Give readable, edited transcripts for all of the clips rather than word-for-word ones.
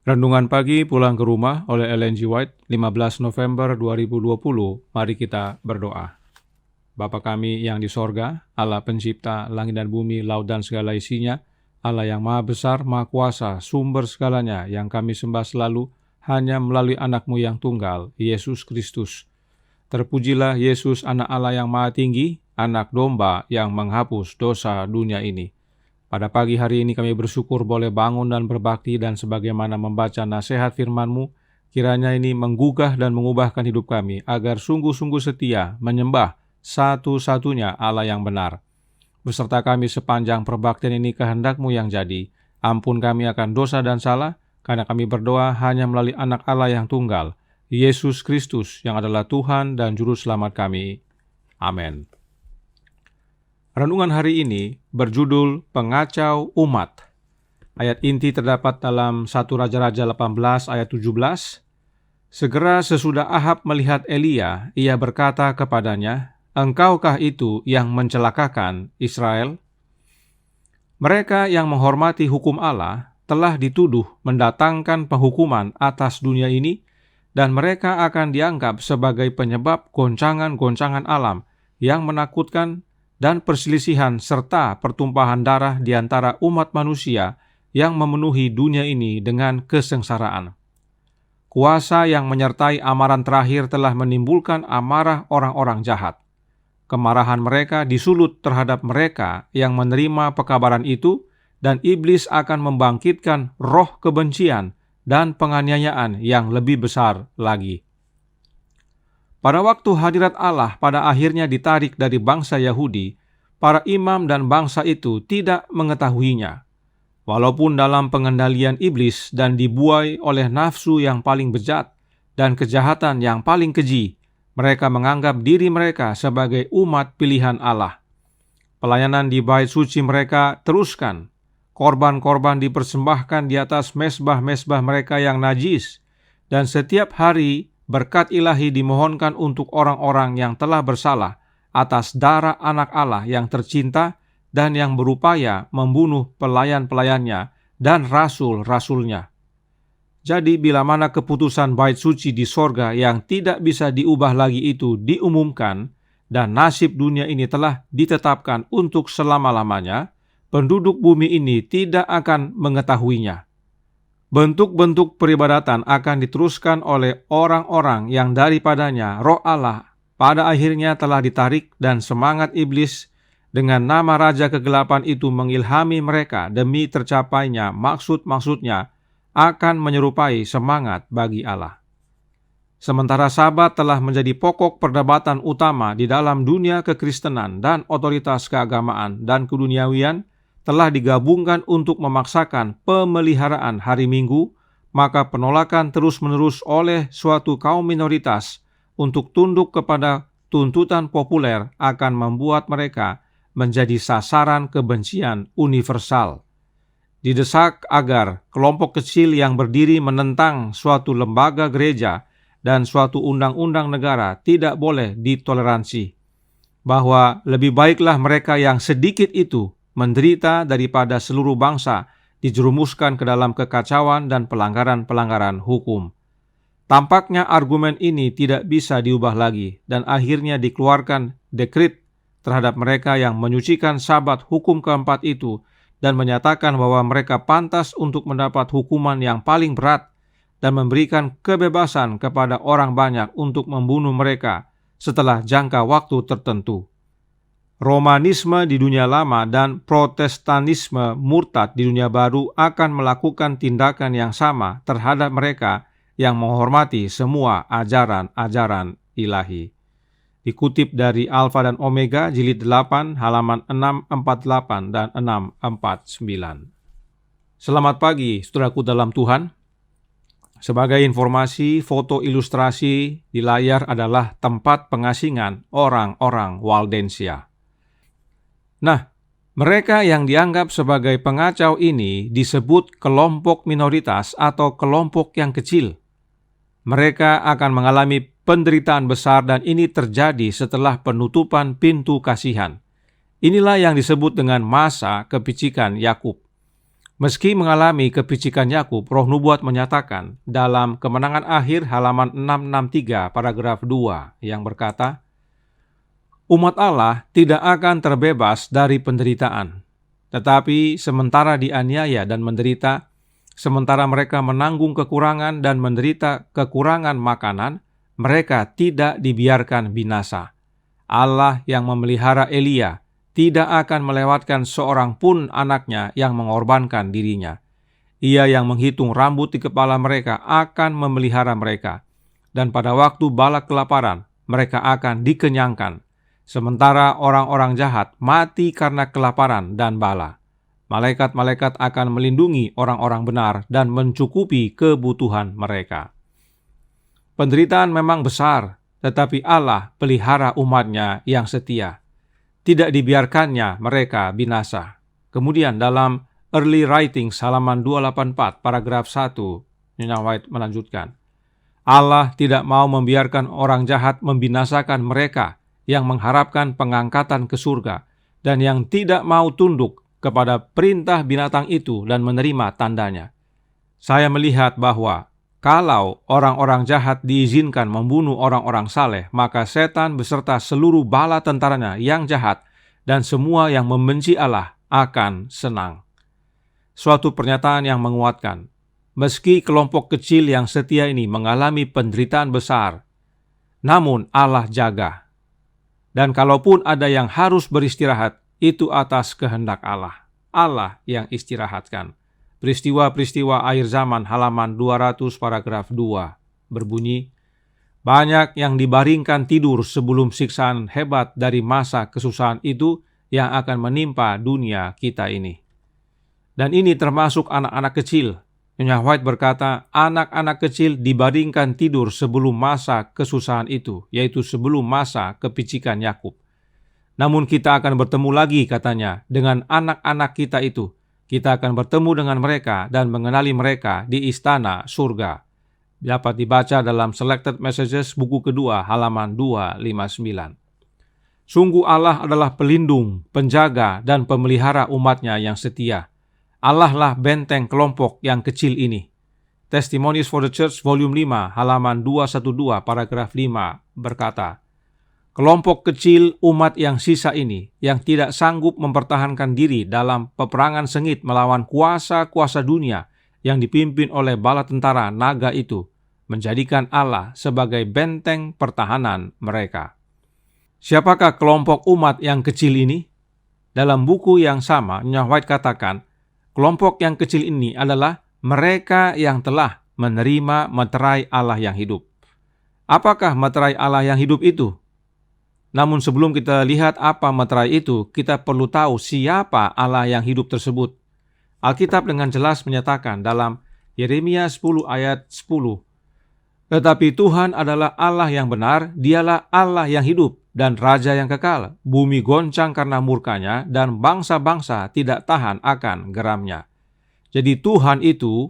Renungan pagi pulang ke rumah oleh Ellen G. White, 15 November 2020. Mari kita berdoa. Bapa kami yang di sorga, Allah pencipta langit dan bumi, laut dan segala isinya, Allah yang maha besar, maha kuasa, sumber segalanya, yang kami sembah selalu hanya melalui anak-Mu yang tunggal, Yesus Kristus. Terpujilah Yesus, anak Allah yang maha tinggi, anak domba yang menghapus dosa dunia ini. Pada pagi hari ini kami bersyukur boleh bangun dan berbakti, dan sebagaimana membaca nasihat firman-Mu, kiranya ini menggugah dan mengubahkan hidup kami, agar sungguh-sungguh setia menyembah satu-satunya Allah yang benar. Beserta kami sepanjang perbaktian ini kehendak-Mu yang jadi. Ampun kami akan dosa dan salah, karena kami berdoa hanya melalui anak Allah yang tunggal, Yesus Kristus, yang adalah Tuhan dan Juru Selamat kami. Amin. Renungan hari ini berjudul Pengacau Umat. Ayat inti terdapat dalam 1 Raja-Raja 18 ayat 17. Segera sesudah Ahab melihat Elia, ia berkata kepadanya, "Engkaukah itu yang mencelakakan Israel?" Mereka yang menghormati hukum Allah telah dituduh mendatangkan penghukuman atas dunia ini, dan mereka akan dianggap sebagai penyebab goncangan-goncangan alam yang menakutkan dan perselisihan serta pertumpahan darah di antara umat manusia yang memenuhi dunia ini dengan kesengsaraan. Kuasa yang menyertai amaran terakhir telah menimbulkan amarah orang-orang jahat. Kemarahan mereka disulut terhadap mereka yang menerima pekabaran itu, dan iblis akan membangkitkan roh kebencian dan penganiayaan yang lebih besar lagi. Pada waktu hadirat Allah pada akhirnya ditarik dari bangsa Yahudi, para imam dan bangsa itu tidak mengetahuinya. Walaupun dalam pengendalian iblis dan dibuai oleh nafsu yang paling bejat dan kejahatan yang paling keji, mereka menganggap diri mereka sebagai umat pilihan Allah. Pelayanan di bait suci mereka teruskan. Korban-korban dipersembahkan di atas mesbah-mesbah mereka yang najis, dan setiap hari berkat ilahi dimohonkan untuk orang-orang yang telah bersalah atas darah anak Allah yang tercinta dan yang berupaya membunuh pelayan-pelayannya dan rasul-rasulnya. Jadi bila mana keputusan bait suci di sorga yang tidak bisa diubah lagi itu diumumkan, dan nasib dunia ini telah ditetapkan untuk selama-lamanya, penduduk bumi ini tidak akan mengetahuinya. Bentuk-bentuk peribadatan akan diteruskan oleh orang-orang yang daripadanya roh Allah pada akhirnya telah ditarik, dan semangat iblis dengan nama Raja Kegelapan itu mengilhami mereka demi tercapainya maksud-maksudnya akan menyerupai semangat bagi Allah. Sementara Sabat telah menjadi pokok perdebatan utama di dalam dunia kekristenan, dan otoritas keagamaan dan keduniawian telah digabungkan untuk memaksakan pemeliharaan hari Minggu, maka penolakan terus-menerus oleh suatu kaum minoritas untuk tunduk kepada tuntutan populer akan membuat mereka menjadi sasaran kebencian universal. Didesak agar kelompok kecil yang berdiri menentang suatu lembaga gereja dan suatu undang-undang negara tidak boleh ditoleransi, bahwa lebih baiklah mereka yang sedikit itu menderita daripada seluruh bangsa dijerumuskan ke dalam kekacauan dan pelanggaran-pelanggaran hukum. Tampaknya argumen ini tidak bisa diubah lagi, dan akhirnya dikeluarkan dekret terhadap mereka yang menyucikan Sabat hukum keempat itu dan menyatakan bahwa mereka pantas untuk mendapat hukuman yang paling berat, dan memberikan kebebasan kepada orang banyak untuk membunuh mereka setelah jangka waktu tertentu. Romanisme di dunia lama dan Protestanisme murtad di dunia baru akan melakukan tindakan yang sama terhadap mereka yang menghormati semua ajaran-ajaran ilahi. Dikutip dari Alfa dan Omega, jilid 8, halaman 648 dan 649. Selamat pagi, saudaraku dalam Tuhan. Sebagai informasi, foto ilustrasi di layar adalah tempat pengasingan orang-orang Waldensia. Nah, mereka yang dianggap sebagai pengacau ini disebut kelompok minoritas atau kelompok yang kecil. Mereka akan mengalami penderitaan besar, dan ini terjadi setelah penutupan pintu kasihan. Inilah yang disebut dengan masa kepicikan Yakub. Meski mengalami kepicikan Yakub, Roh Nubuat menyatakan dalam Kemenangan Akhir halaman 663 paragraf 2 yang berkata, umat Allah tidak akan terbebas dari penderitaan, tetapi sementara dianiaya dan menderita, sementara mereka menanggung kekurangan dan menderita kekurangan makanan, mereka tidak dibiarkan binasa. Allah yang memelihara Elia tidak akan melewatkan seorang pun anaknya yang mengorbankan dirinya. Ia yang menghitung rambut di kepala mereka akan memelihara mereka, dan pada waktu bala kelaparan mereka akan dikenyangkan, sementara orang-orang jahat mati karena kelaparan dan bala. Malaikat-malaikat akan melindungi orang-orang benar dan mencukupi kebutuhan mereka. Penderitaan memang besar, tetapi Allah pelihara umatnya yang setia. Tidak dibiarkannya mereka binasa. Kemudian dalam Early Writings halaman 284 paragraf 1, Nyonya White melanjutkan, Allah tidak mau membiarkan orang jahat membinasakan mereka yang mengharapkan pengangkatan ke surga dan yang tidak mau tunduk kepada perintah binatang itu dan menerima tandanya. Saya melihat bahwa kalau orang-orang jahat diizinkan membunuh orang-orang saleh, maka setan beserta seluruh bala tentaranya yang jahat dan semua yang membenci Allah akan senang. Suatu pernyataan yang menguatkan. Meski kelompok kecil yang setia ini mengalami penderitaan besar, namun Allah jaga. Dan kalaupun ada yang harus beristirahat, itu atas kehendak Allah. Allah yang istirahatkan. Peristiwa-peristiwa akhir zaman halaman 200 paragraf 2 berbunyi, banyak yang dibaringkan tidur sebelum siksaan hebat dari masa kesusahan itu yang akan menimpa dunia kita ini. Dan ini termasuk anak-anak kecil. Nyonya White berkata, anak-anak kecil dibaringkan tidur sebelum masa kesusahan itu, yaitu sebelum masa kepicikan Yakub. Namun kita akan bertemu lagi, katanya, dengan anak-anak kita itu. Kita akan bertemu dengan mereka dan mengenali mereka di istana surga. Dapat dibaca dalam Selected Messages buku kedua halaman 259. Sungguh Allah adalah pelindung, penjaga, dan pemelihara umatnya yang setia. Allah lah benteng kelompok yang kecil ini. Testimonies for the Church volume 5 halaman 212 paragraf 5 berkata, kelompok kecil umat yang sisa ini, yang tidak sanggup mempertahankan diri dalam peperangan sengit melawan kuasa-kuasa dunia yang dipimpin oleh bala tentara naga itu, menjadikan Allah sebagai benteng pertahanan mereka. Siapakah kelompok umat yang kecil ini? Dalam buku yang sama, Nyonya White katakan, kelompok yang kecil ini adalah mereka yang telah menerima meterai Allah yang hidup. Apakah meterai Allah yang hidup itu? Namun sebelum kita lihat apa meterai itu, kita perlu tahu siapa Allah yang hidup tersebut. Alkitab dengan jelas menyatakan dalam Yeremia 10 ayat 10, tetapi Tuhan adalah Allah yang benar, dialah Allah yang hidup dan Raja yang kekal. Bumi goncang karena murkanya dan bangsa-bangsa tidak tahan akan geramnya. Jadi Tuhan itu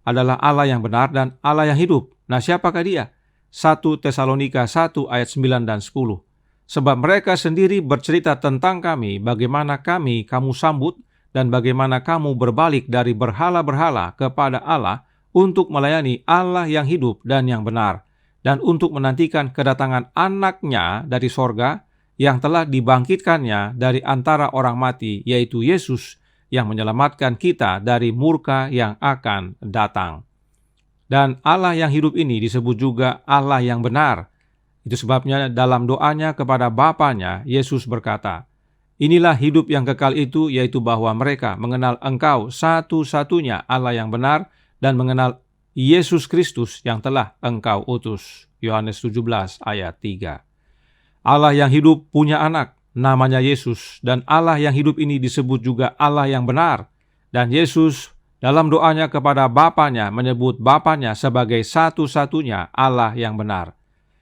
adalah Allah yang benar dan Allah yang hidup. Nah, siapakah dia? 1 Tesalonika 1 ayat 9 dan 10. Sebab mereka sendiri bercerita tentang kami, bagaimana kamu sambut, dan bagaimana kamu berbalik dari berhala-berhala kepada Allah untuk melayani Allah yang hidup dan yang benar, dan untuk menantikan kedatangan anaknya dari sorga yang telah dibangkitkannya dari antara orang mati, yaitu Yesus yang menyelamatkan kita dari murka yang akan datang. Dan Allah yang hidup ini disebut juga Allah yang benar. Itu sebabnya dalam doanya kepada Bapanya, Yesus berkata, inilah hidup yang kekal itu, yaitu bahwa mereka mengenal Engkau satu-satunya Allah yang benar dan mengenal Yesus Kristus yang telah Engkau utus. Yohanes 17 ayat 3. Allah yang hidup punya anak, namanya Yesus, dan Allah yang hidup ini disebut juga Allah yang benar. Dan Yesus dalam doanya kepada Bapanya menyebut Bapanya sebagai satu-satunya Allah yang benar.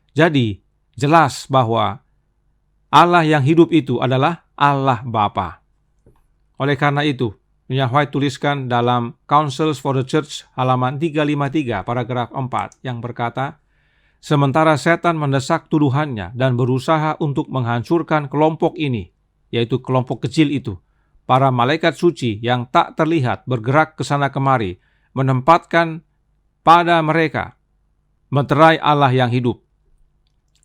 Jadi, jelas bahwa Allah yang hidup itu adalah Allah Bapa. Oleh karena itu, Nyonya White tuliskan dalam Counsels for the Church halaman 353 paragraf 4 yang berkata, sementara setan mendesak tuduhannya dan berusaha untuk menghancurkan kelompok ini, yaitu kelompok kecil itu, para malaikat suci yang tak terlihat bergerak ke sana kemari, menempatkan pada mereka meterai Allah yang hidup.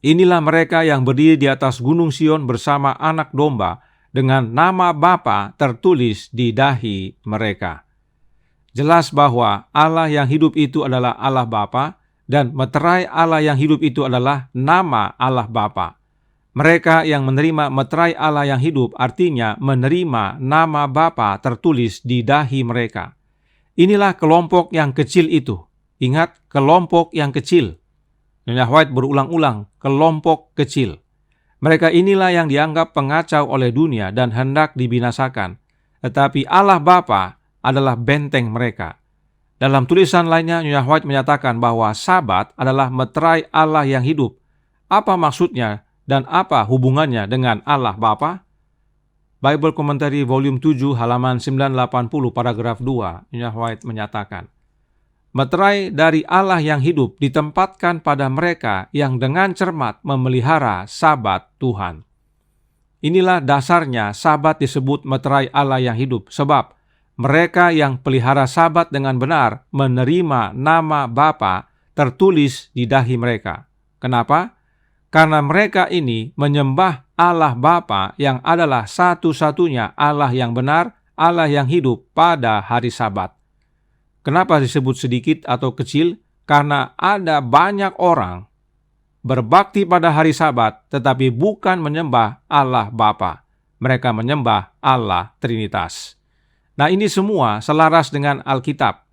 Inilah mereka yang berdiri di atas gunung Sion bersama anak domba, dengan nama Bapa tertulis di dahi mereka. Jelas bahwa Allah yang hidup itu adalah Allah Bapa, dan meterai Allah yang hidup itu adalah nama Allah Bapa. Mereka yang menerima meterai Allah yang hidup artinya menerima nama Bapa tertulis di dahi mereka. Inilah kelompok yang kecil itu. Ingat, kelompok yang kecil. Nyonya White berulang-ulang, kelompok kecil. Mereka inilah yang dianggap pengacau oleh dunia dan hendak dibinasakan. Tetapi Allah Bapa adalah benteng mereka. Dalam tulisan lainnya, Nyonya White menyatakan bahwa Sabat adalah meterai Allah yang hidup. Apa maksudnya dan apa hubungannya dengan Allah Bapa? Bible Commentary volume 7 halaman 980 paragraf 2, Nyonya White menyatakan, meterai dari Allah yang hidup ditempatkan pada mereka yang dengan cermat memelihara Sabat Tuhan. Inilah dasarnya Sabat disebut meterai Allah yang hidup, sebab mereka yang pelihara Sabat dengan benar menerima nama Bapa tertulis di dahi mereka. Kenapa? Karena mereka ini menyembah Allah Bapa yang adalah satu-satunya Allah yang benar, Allah yang hidup pada hari Sabat. Kenapa disebut sedikit atau kecil? Karena ada banyak orang berbakti pada hari Sabat, tetapi bukan menyembah Allah Bapa. Mereka menyembah Allah Trinitas. Nah, ini semua selaras dengan Alkitab.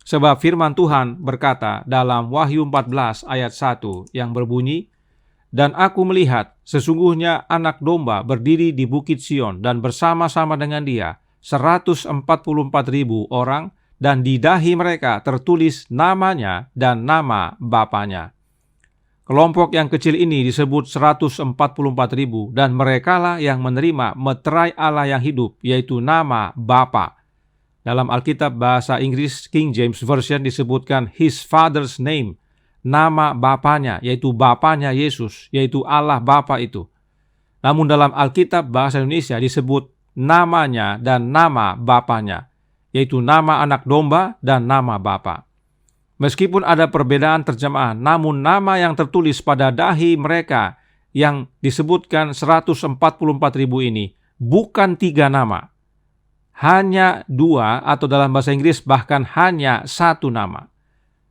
Sebab firman Tuhan berkata dalam Wahyu 14 ayat 1 yang berbunyi, dan aku melihat sesungguhnya anak domba berdiri di bukit Sion dan bersama-sama dengan dia 144.000 orang, dan di dahi mereka tertulis namanya dan nama Bapanya. Kelompok yang kecil ini disebut 144.000, dan merekalah yang menerima meterai Allah yang hidup, yaitu nama Bapa. Dalam Alkitab bahasa Inggris King James Version disebutkan His Father's name, nama Bapanya, yaitu Bapanya Yesus, yaitu Allah Bapa itu. Namun dalam Alkitab bahasa Indonesia disebut namanya dan nama Bapanya, yaitu nama anak domba dan nama Bapa. Meskipun ada perbedaan terjemahan, namun nama yang tertulis pada dahi mereka yang disebutkan 144.000 ini bukan 3 nama, hanya 2, atau dalam bahasa Inggris bahkan hanya 1 nama.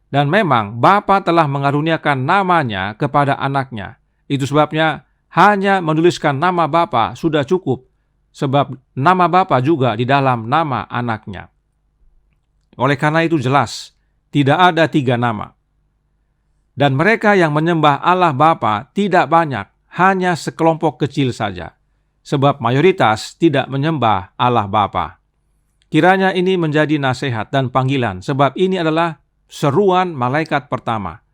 Dan memang Bapa telah mengaruniakan namanya kepada anaknya. Itu sebabnya hanya menuliskan nama Bapa sudah cukup, sebab nama Bapa juga di dalam nama anaknya. Oleh karena itu jelas, tidak ada 3 nama. Dan mereka yang menyembah Allah Bapa tidak banyak, hanya sekelompok kecil saja. Sebab mayoritas tidak menyembah Allah Bapa. Kiranya ini menjadi nasihat dan panggilan, sebab ini adalah seruan malaikat pertama.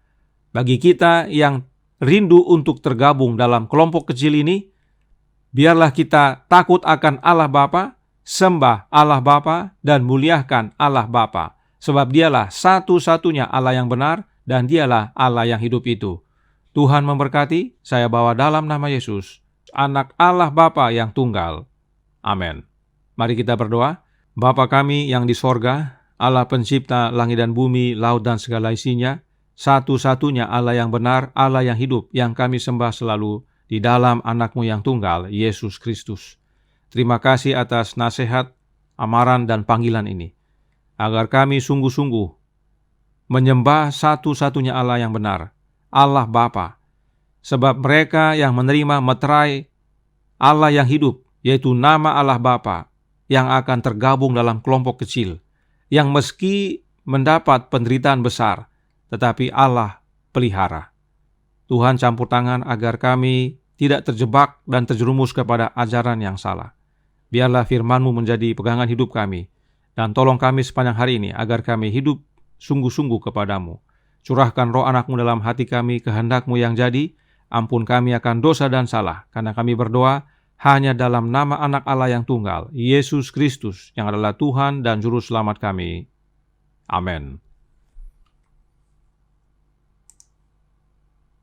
Bagi kita yang rindu untuk tergabung dalam kelompok kecil ini, biarlah kita takut akan Allah Bapa, sembah Allah Bapa, dan muliakan Allah Bapa, sebab dialah satu-satunya Allah yang benar, dan dialah Allah yang hidup itu. Tuhan memberkati. Saya bawa dalam nama Yesus, anak Allah Bapa yang tunggal. Amin. Mari kita berdoa. Bapa kami yang di sorga, Allah pencipta langit dan bumi, laut dan segala isinya, satu-satunya Allah yang benar, Allah yang hidup, yang kami sembah selalu di dalam anak-Mu yang tunggal, Yesus Kristus. Terima kasih atas nasihat, amaran, dan panggilan ini, agar kami sungguh-sungguh menyembah satu-satunya Allah yang benar, Allah Bapa, sebab mereka yang menerima meterai Allah yang hidup, yaitu nama Allah Bapa, yang akan tergabung dalam kelompok kecil, yang meski mendapat penderitaan besar, tetapi Allah pelihara. Tuhan campur tangan agar kami tidak terjebak dan terjerumus kepada ajaran yang salah. Biarlah firman-Mu menjadi pegangan hidup kami, dan tolong kami sepanjang hari ini agar kami hidup sungguh-sungguh kepadamu. Curahkan roh anak-Mu dalam hati kami, kehendak-Mu yang jadi. Ampun kami akan dosa dan salah, karena kami berdoa hanya dalam nama anak Allah yang tunggal, Yesus Kristus, yang adalah Tuhan dan Juru Selamat kami. Amin.